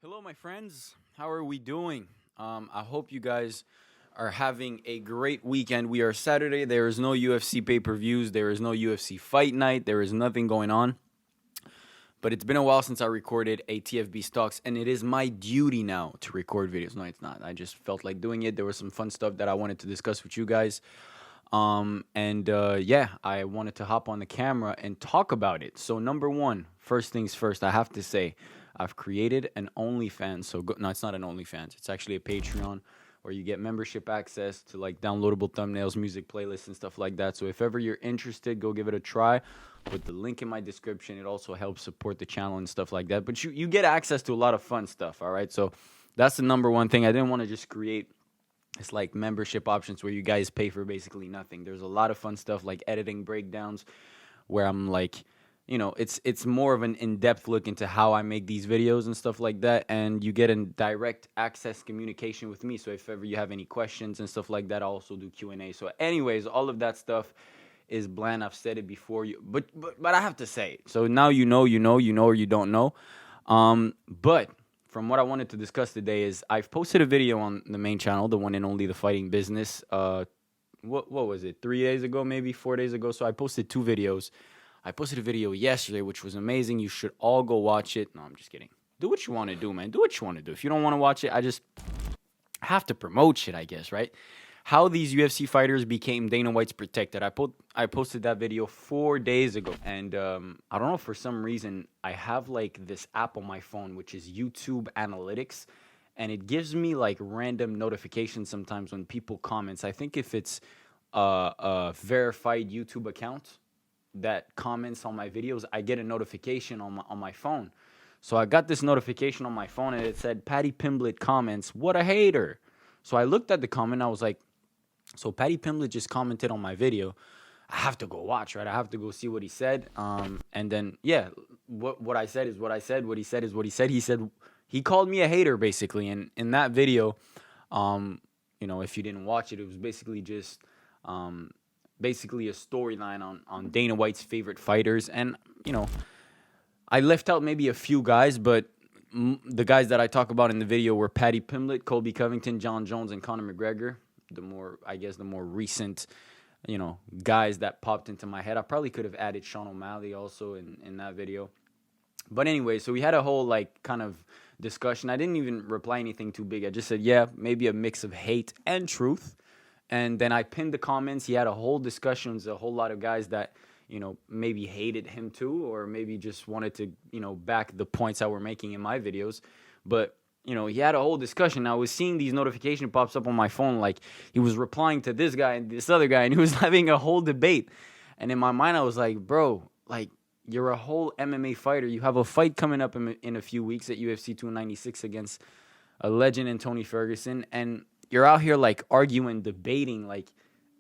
Hello, my friends. How are we doing? I hope you guys are having a great weekend. We are Saturday. There is no UFC pay per views. There is no UFC fight night. There is nothing going on. But it's been a while since I recorded a TFB Stocks, and it is my duty now to record videos. No, it's not. I just felt like doing it. There was some fun stuff that I wanted to discuss with you guys. Yeah, I wanted to hop on the camera and talk about it. So, number one, first things first, I have to say, I've created an OnlyFans. No, it's not an OnlyFans. It's actually a Patreon where you get membership access to like downloadable thumbnails, music playlists, and stuff like that. So, if ever you're interested, go give it a try. Put the link in my description. It also helps support the channel and stuff like that. But you get access to a lot of fun stuff. All right. So, that's the number one thing. I didn't want to just create it's like membership options where you guys pay for basically nothing. There's a lot of fun stuff like editing breakdowns where I'm like, it's more of an in-depth look into how I make these videos and stuff like that, and you get a direct access communication with me. So if ever you have any questions and stuff like that, I also do Q&A. So anyways, all of that stuff is bland. I've said it before you, but I have to say it. So now you know, or you don't know. But from what I wanted to discuss today is I've posted a video on the main channel, the one and only The Fighting Business. What was it? 3 days ago, maybe 4 days ago. So I posted two videos. I posted a video yesterday, which was amazing. You should all go watch it. No, I'm just kidding. Do what you want to do, man. Do what you want to do. If you don't want to watch it, I just have to promote shit, I guess, right? How these UFC fighters became Dana White's protected. I posted that video 4 days ago, and I don't know, for some reason I have like this app on my phone which is YouTube Analytics, and it gives me like random notifications sometimes when people comments. I think if it's a verified YouTube account that comments on my videos, I get a notification on my phone. So I got this notification on my phone, and it said Patty Pimblett comments, "What a hater." So I looked at the comment, and I was like, so Patty Pimblett just commented on my video. I have to go watch, right? I have to go see what he said. And then, yeah, what I said is what I said. What he said is what he said. He called me a hater, basically. And in that video, if you didn't watch it, it was basically just basically a storyline on Dana White's favorite fighters. And, I left out maybe a few guys, but the guys that I talk about in the video were Patty Pimblett, Colby Covington, John Jones, and Conor McGregor. The more recent, guys that popped into my head. I probably could have added Sean O'Malley also in that video. But anyway, so we had a whole like kind of discussion. I didn't even reply anything too big. I just said, yeah, maybe a mix of hate and truth. And then I pinned the comments. He had a whole discussion with a whole lot of guys that, maybe hated him too, or maybe just wanted to, back the points I were making in my videos. But he had a whole discussion. I was seeing these notification pops up on my phone, like he was replying to this guy and this other guy, and he was having a whole debate. And in my mind, I was like, bro, like you're a whole MMA fighter. You have a fight coming up in a few weeks at UFC 296 against a legend in Tony Ferguson, and you're out here like arguing, debating, like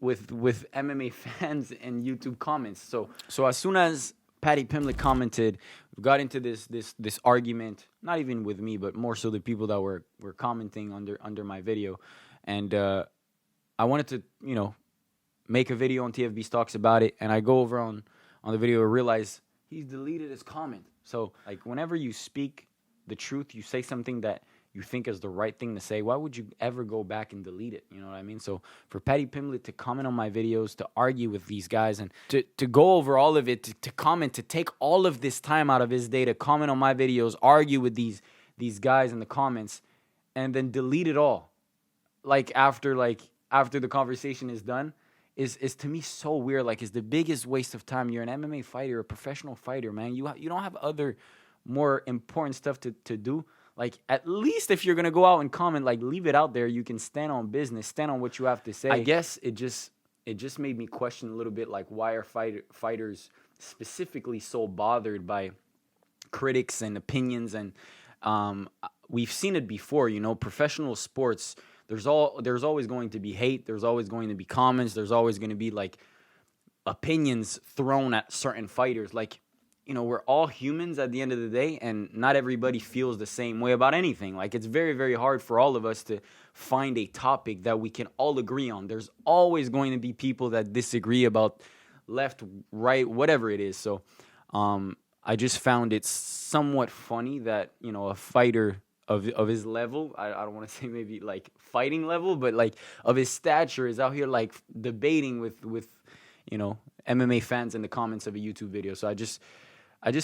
with MMA fans and YouTube comments. So as soon as Patty Pimblett commented, we got into this argument, not even with me, but more so the people that were commenting under my video. And I wanted to, make a video on TFB Stocks about it. And I go over on the video and realize he's deleted his comment. So, like, whenever you speak the truth, you say something that you think is the right thing to say, why would you ever go back and delete it? You know what I mean? So for Patty Pimblett to comment on my videos, to argue with these guys, and to go over all of it, to comment, to take all of this time out of his day to comment on my videos, argue with these guys in the comments, and then delete it all, after the conversation is done, is to me so weird. Like, it's the biggest waste of time. You're an MMA fighter, a professional fighter, man. You don't have other more important stuff to do. Like, at least if you're going to go out and comment, like, leave it out there. You can stand on business, stand on what you have to say. I guess it just made me question a little bit, like, why are fighters specifically so bothered by critics and opinions? And we've seen it before, professional sports. There's always going to be hate. There's always going to be comments. There's always going to be, like, opinions thrown at certain fighters. Like, we're all humans at the end of the day, and not everybody feels the same way about anything. Like, it's very, very hard for all of us to find a topic that we can all agree on. There's always going to be people that disagree about left, right, whatever it is. So I just found it somewhat funny that, a fighter of his level. I don't want to say maybe like fighting level, but like of his stature is out here like debating with MMA fans in the comments of a YouTube video. So I just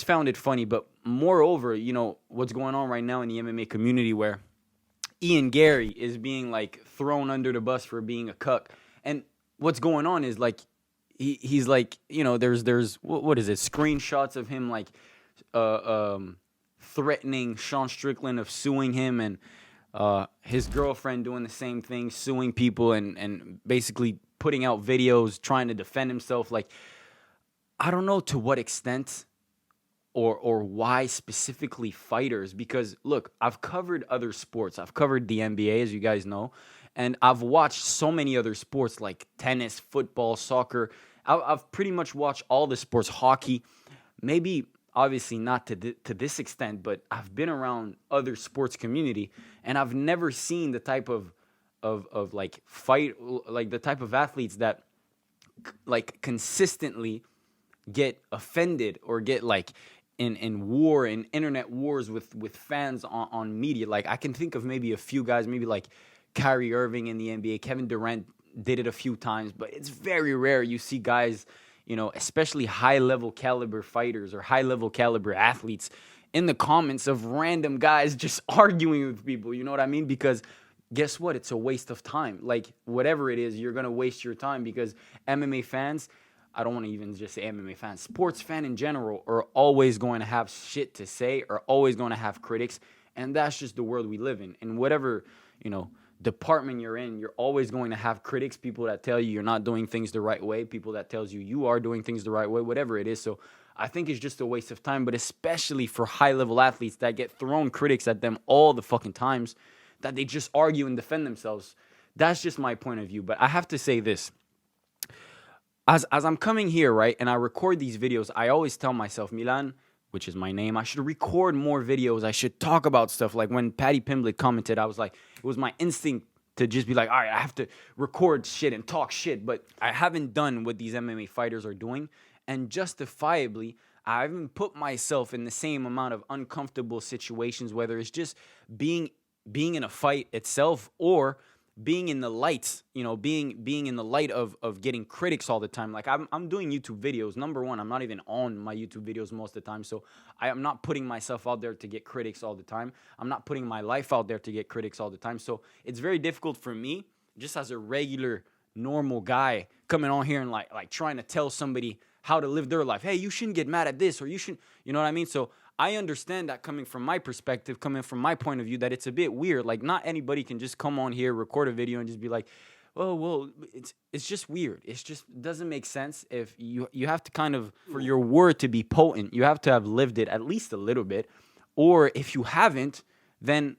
found it funny. But moreover, what's going on right now in the MMA community where Garry is being like thrown under the bus for being a cuck. And what's going on is like he's like, there's what is it? Screenshots of him like threatening Sean Strickland of suing him, and his girlfriend doing the same thing, suing people and basically putting out videos trying to defend himself. Like, I don't know to what extent or why specifically fighters, because look, I've covered other sports. I've covered the NBA, as you guys know, and I've watched so many other sports like tennis, football, soccer. I've pretty much watched all the sports, hockey, maybe obviously not to this extent, but I've been around other sports community, and I've never seen the type of like fight, like the type of athletes that like consistently get offended or get like in internet wars with fans on media. Like, I can think of maybe a few guys, maybe like Kyrie Irving in the NBA, Kevin Durant did it a few times, but it's very rare you see guys, especially high-level caliber fighters or high-level caliber athletes in the comments of random guys just arguing with people, you know what I mean? Because guess what? It's a waste of time. Like, whatever it is, you're going to waste your time because MMA fans, I don't want to even just say MMA fans, sports fan in general are always going to have shit to say, are always going to have critics, and that's just the world we live in. In whatever, department you're in, you're always going to have critics, people that tell you you're not doing things the right way, people that tells you you are doing things the right way, whatever it is. So I think it's just a waste of time, but especially for high-level athletes that get thrown critics at them all the fucking times, that they just argue and defend themselves. That's just my point of view. But I have to say this. As I'm coming here, right, and I record these videos, I always tell myself, Milan, which is my name, I should record more videos. I should talk about stuff. Like when Patty Pimblett commented, I was like, it was my instinct to just be like, all right, I have to record shit and talk shit. But I haven't done what these MMA fighters are doing. And justifiably, I haven't put myself in the same amount of uncomfortable situations, whether it's just being in a fight itself or being in the lights, being in the light of getting critics all the time. Like, I'm doing YouTube videos. Number one, I'm not even on my YouTube videos most of the time. So I am not putting myself out there to get critics all the time. I'm not putting my life out there to get critics all the time. So it's very difficult for me, just as a regular, normal guy, coming on here and like trying to tell somebody how to live their life. Hey, you shouldn't get mad at this, or you shouldn't, you know what I mean? So I understand that coming from my perspective, coming from my point of view, that it's a bit weird. Like, not anybody can just come on here, record a video, and just be like, oh, well, it's just weird. It just doesn't make sense. If you have to kind of, for your word to be potent, you have to have lived it at least a little bit. Or if you haven't, then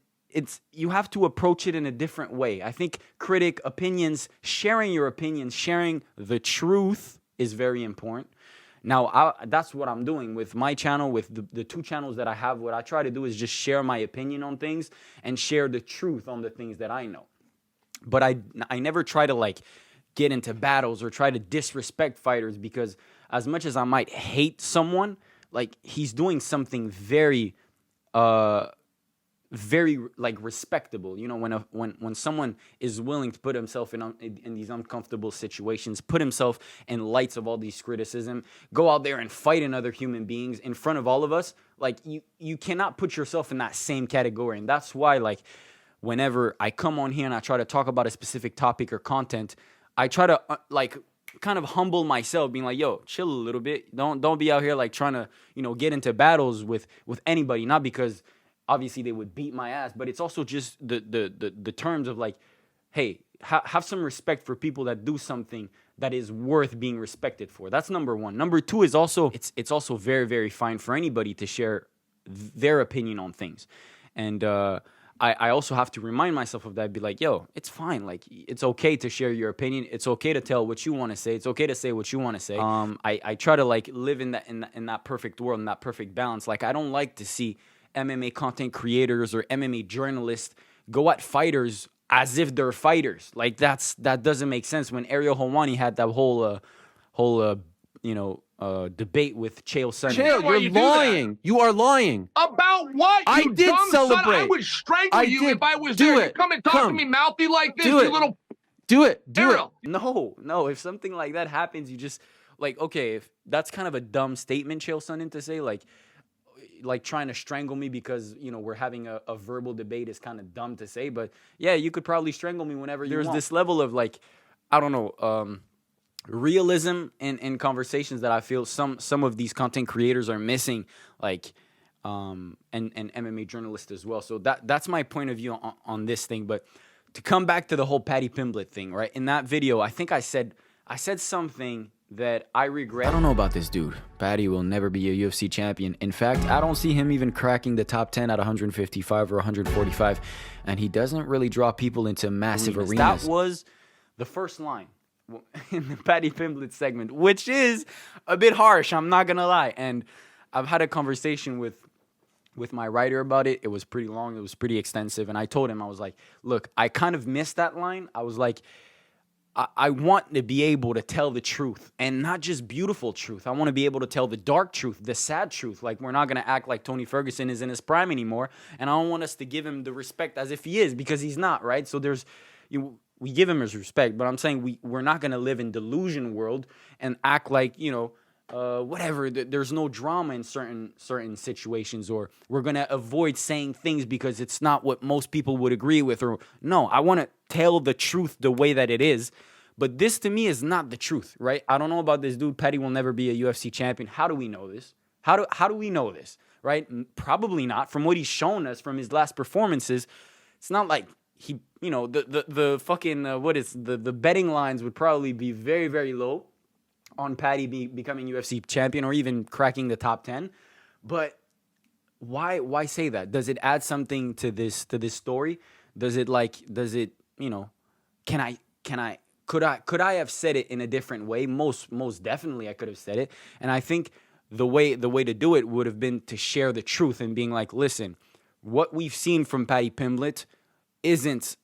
you have to approach it in a different way. I think critic opinions, sharing your opinions, sharing the truth is very important. Now, that's what I'm doing with my channel, with the two channels that I have. What I try to do is just share my opinion on things and share the truth on the things that I know. But I never try to like get into battles or try to disrespect fighters, because as much as I might hate someone, like, he's doing something very very like respectable. When someone is willing to put himself in these uncomfortable situations, put himself in lights of all these criticism, go out there and fight another human beings in front of all of us, like, you cannot put yourself in that same category. And that's why, like, whenever I come on here and I try to talk about a specific topic or content, I try to like kind of humble myself, being like, yo, chill a little bit. Don't be out here like trying to get into battles with anybody. Not because obviously they would beat my ass, but it's also just the terms of like, hey, have some respect for people that do something that is worth being respected for. That's number one. Number two is also, it's also very, very fine for anybody to share their opinion on things. And I also have to remind myself of that, be like, yo, it's fine. Like, it's okay to share your opinion. It's okay to tell what you want to say. It's okay to say what you want to say. I try to like live in that perfect world, in that perfect balance. Like, I don't like to see MMA content creators or MMA journalists go at fighters as if they're fighters. Like, that doesn't make sense. When Ariel Helwani had that whole debate with Chael Sonnen. Chael, you're lying. You are lying. About what? I You did dumb celebrate. Son? I would strangle you if I was Do there. it. You come and talk to me mouthy like this, Do you it. little. Do it. Do Ariel. it. No. If something like that happens, you just like, okay, if that's kind of a dumb statement, Chael Sonnen, to say, like trying to strangle me because, you know, we're having a verbal debate is kind of dumb to say. But yeah, you could probably strangle me whenever you want. There's this level of, like, I don't know, realism in conversations that I feel some of these content creators are missing, like, and MMA journalists as well. So that's my point of view on this thing. But to come back to the whole Paddy Pimblett thing, right? In that video, I think I said something that I regret. I don't know about this dude. Paddy will never be a UFC champion. In fact, I don't see him even cracking the top 10 at 155 or 145. And he doesn't really draw people into massive arenas. That was the first line in the Paddy Pimblett segment, which is a bit harsh, I'm not gonna lie. And I've had a conversation with my writer about it. It was pretty long, it was pretty extensive, and I told him, I was like, look, I kind of missed that line. I was like, I want to be able to tell the truth, and not just beautiful truth. I want to be able to tell the dark truth, the sad truth. Like, we're not going to act like Tony Ferguson is in his prime anymore, and I don't want us to give him the respect as if he is, because he's not, right? So we give him his respect, but I'm saying we're not going to live in delusion world and act like, you know, whatever, there's no drama in certain situations, or we're going to avoid saying things because it's not what most people would agree with. Or no, I want to tell the truth the way that it is. But this to me is not the truth, right? I don't know about this dude. Paddy will never be a UFC champion. How do we know this? How do we know this, right? Probably not. From what he's shown us from his last performances, it's not like he, you know, the fucking, the betting lines would probably be very, very low on Paddy becoming UFC champion or even cracking the top 10. But why say that? Does it add something to this story? Does it, you know, could I have said it in a different way? Most definitely I could have said it. And I think the way to do it would have been to share the truth and being like, listen, what we've seen from Paddy Pimblett isn't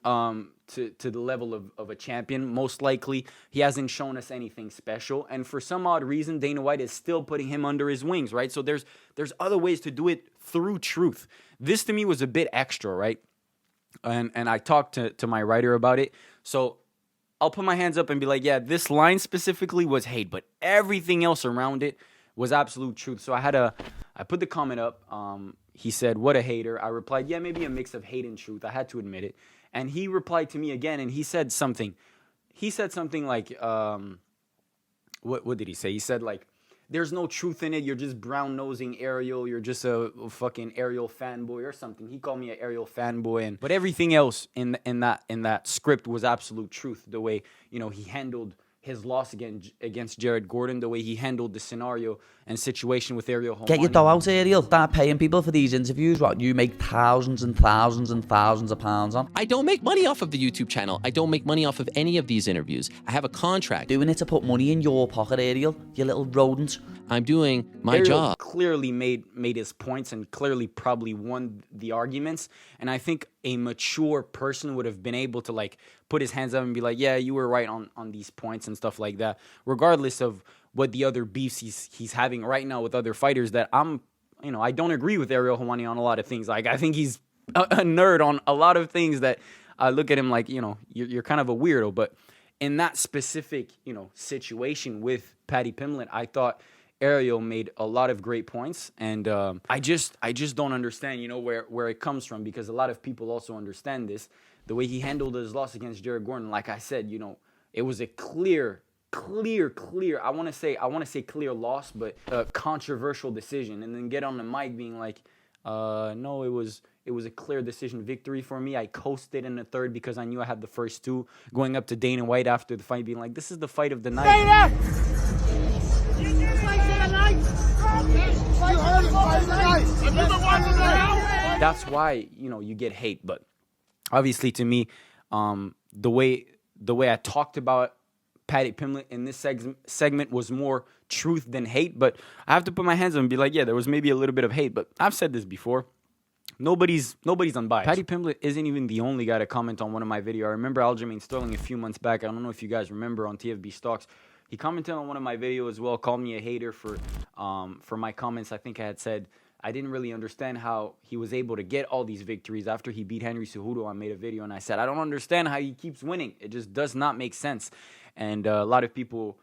to the level of a champion. Most likely, he hasn't shown us anything special. And for some odd reason, Dana White is still putting him under his wings, right? So there's other ways to do it through truth. This to me was a bit extra, right? And I talked to my writer about it. So I'll put my hands up and be like, yeah, this line specifically was hate, but everything else around it was absolute truth. So I put the comment up. He said, what a hater. I replied, yeah, maybe a mix of hate and truth. I had to admit it. And he replied to me again, and he said something. He said something like, what did he say? He said, like, there's no truth in it. You're just brown-nosing Ariel. You're just a fucking Ariel fanboy or something. He called me an Ariel fanboy. But everything else in that script was absolute truth. The way, you know, he handled his loss against Jared Gordon, the way he handled the scenario and situation with Ariel Helwani. Get your dough out, Ariel. Start paying people for these interviews. What, you make thousands and thousands and thousands of pounds on? I don't make money off of the YouTube channel. I don't make money off of any of these interviews. I have a contract. Doing it to put money in your pocket, Ariel, you little rodent. I'm doing my Ariel job. Clearly made his points and clearly probably won the arguments. And I think a mature person would have been able to, like, put his hands up and be like, yeah, you were right on these points and stuff like that, regardless of what the other beefs he's having right now with other fighters. That I don't agree with Ariel Helwani on a lot of things. Like, I think he's a nerd on a lot of things that I look at him like, you know, you're kind of a weirdo. But in that specific, you know, situation with Paddy Pimblett, I thought Ariel made a lot of great points, and I just don't understand, you know, where it comes from, because a lot of people also understand this. The way he handled his loss against Jared Gordon, like I said, you know, it was a clear. I want to say clear loss, but a controversial decision, and then get on the mic being like, no, it was a clear decision victory for me. I coasted in the third because I knew I had the first two. Going up to Dana White after the fight, being like, this is the fight of the night. That's why, you know, you get hate. But obviously, to me, the way I talked about Paddy Pimblett in this segment was more truth than hate. But I have to put my hands up and be like, yeah, there was maybe a little bit of hate. But I've said this before. Nobody's unbiased. Paddy Pimblett isn't even the only guy to comment on one of my videos. I remember Aljamain Sterling a few months back. I don't know if you guys remember on TFB Stocks. He commented on one of my videos as well, called me a hater for my comments. I think I had said I didn't really understand how he was able to get all these victories after he beat Henry Cejudo. I made a video and I said, I don't understand how he keeps winning. It just does not make sense. And a lot of people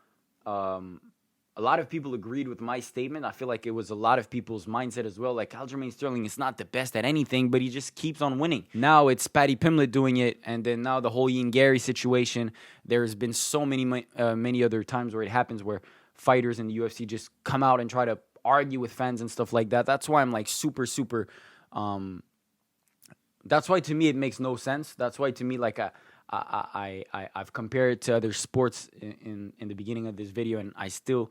agreed with my statement. I feel like it was a lot of people's mindset as well. Like, Aljamain Sterling is not the best at anything, but he just keeps on winning. Now it's Paddy Pimblett doing it, and then now the whole Garry situation. There's been so many other times where it happens where fighters in the UFC just come out and try to argue with fans and stuff like that. That's why I'm like super that's why to me it makes no sense. That's why to me, like, I've compared it to other sports in the beginning of this video, and I still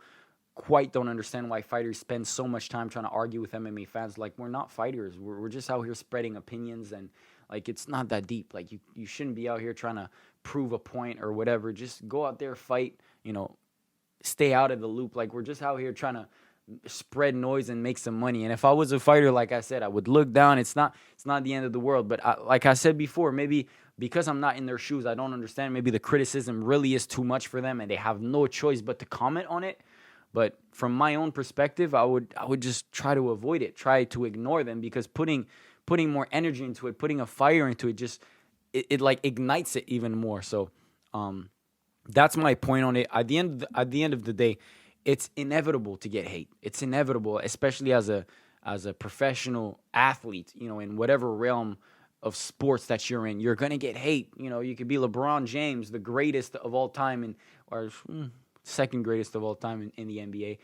quite don't understand why fighters spend so much time trying to argue with MMA fans. Like, we're not fighters. We're just out here spreading opinions, and like, it's not that deep. Like, you shouldn't be out here trying to prove a point or whatever. Just go out there, fight, stay out of the loop. Like, we're just out here trying to spread noise and make some money. And if I was a fighter, like I said, I would look down. It's not the end of the world. But like I said before, maybe because I'm not in their shoes, I don't understand. Maybe the criticism really is too much for them, and they have no choice but to comment on it. But from my own perspective, I would just try to avoid it, try to ignore them, because putting more energy into it, putting a fire into it, just it like ignites it even more. So that's my point on it. At the end of the day, it's inevitable to get hate. It's inevitable, especially as a professional athlete, in whatever realm of sports that you're in. You're going to get hate. You could be LeBron James, the greatest of all time, or second greatest of all time in the NBA.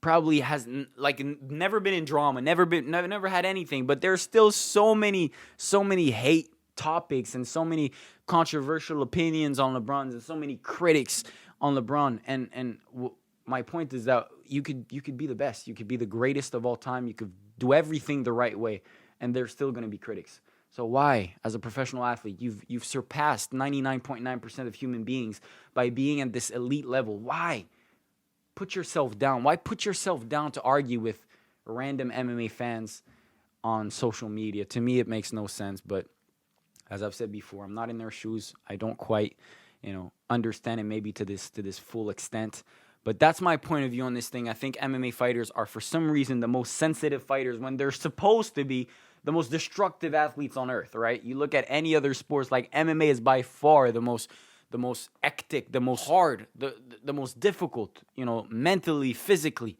Probably has never been in drama, never had anything, but there's still so many hate topics and so many controversial opinions on LeBron and so many critics on LeBron. My point is that you could be the best, you could be the greatest of all time, you could do everything the right way, and there's still going to be critics. So why, as a professional athlete, you've surpassed 99.9% of human beings by being at this elite level? Why put yourself down? Why put yourself down to argue with random MMA fans on social media? To me, it makes no sense. But as I've said before, I'm not in their shoes. I don't quite, understand it maybe to this full extent. But that's my point of view on this thing. I think MMA fighters are, for some reason, the most sensitive fighters when they're supposed to be the most destructive athletes on earth, right? You look at any other sports, like MMA is by far the most hectic, the most hard, the most difficult, mentally, physically.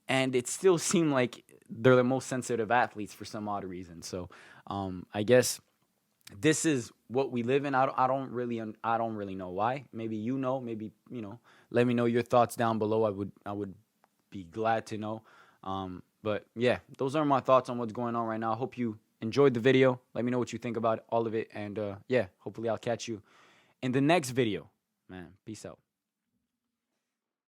And it still seemed like they're the most sensitive athletes for some odd reason. So I guess this is what we live in. I don't really know why. Maybe maybe let me know your thoughts down below. I would be glad to know. But yeah, those are my thoughts on what's going on right now. I hope you enjoyed the video. Let me know what you think about all of it. And yeah, hopefully I'll catch you in the next video. Man, peace out.